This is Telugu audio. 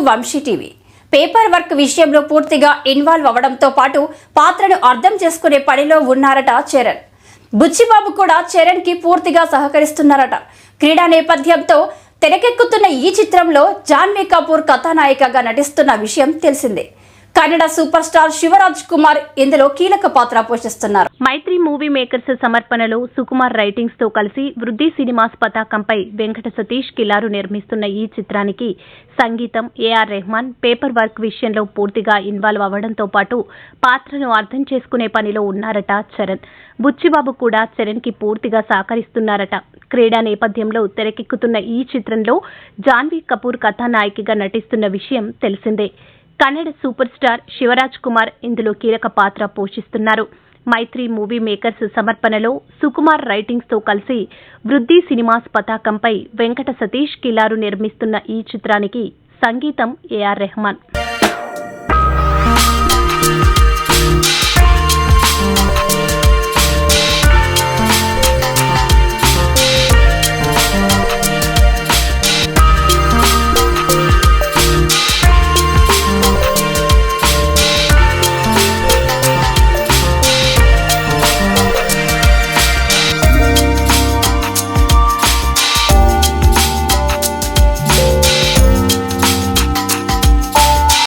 వంశీ టీవీ. పేపర్ వర్క్ విషయంలో పూర్తిగా ఇన్వాల్వ్ అవ్వడంతో పాటు పాత్రను అర్థం చేసుకునే పనిలో ఉన్నారట చరణ్. బుచ్చిబాబు కూడా చరణ్ కి పూర్తిగా సహకరిస్తున్నారట. క్రీడా నేపథ్యంతో తెరకెక్కుతున్న ఈ చిత్రంలో జాన్వీ కపూర్ కథానాయికగా నటిస్తున్న విషయం తెలిసిందే. కన్నడ సూపర్ స్టార్ శివరాజ్ కుమార్ ఇందులో కీలక పాత్ర పోషిస్తున్నారు. మైత్రి మూవీ మేకర్స్ సమర్పణలో సుకుమార్ రైటింగ్స్ తో కలిసి వృద్ధి సినిమాస్ పతాకంపై వెంకట సతీష్ కిలారు నిర్మిస్తున్న ఈ చిత్రానికి సంగీతం ఏఆర్ రెహమాన్. పేపర్ వర్క్ విషయంలో పూర్తిగా ఇన్వాల్వ్ అవ్వడంతో పాటు పాత్రను అర్థం చేసుకునే పనిలో ఉన్నారట చరణ్. బుచ్చిబాబు కూడా చరణ్ కి పూర్తిగా సహకరిస్తున్నారట. క్రీడా నేపథ్యంలో తెరకెక్కుతున్న ఈ చిత్రంలో జాన్వీ కపూర్ కథానాయికగా నటిస్తున్న విషయం తెలిసిందే. కన్నడ సూపర్ స్టార్ శివరాజ్ కుమార్ ఇందులో కీలక పాత్ర పోషిస్తున్నారు. మైత్రి మూవీ మేకర్స్ సమర్పణలో సుకుమార్ రైటింగ్స్ తో కలిసి వృద్ధి సినిమాస్ పతాకంపై వెంకట సతీష్ కిలారు నిర్మిస్తున్న ఈ చిత్రానికి సంగీతం ఏఆర్ రెహమాన్.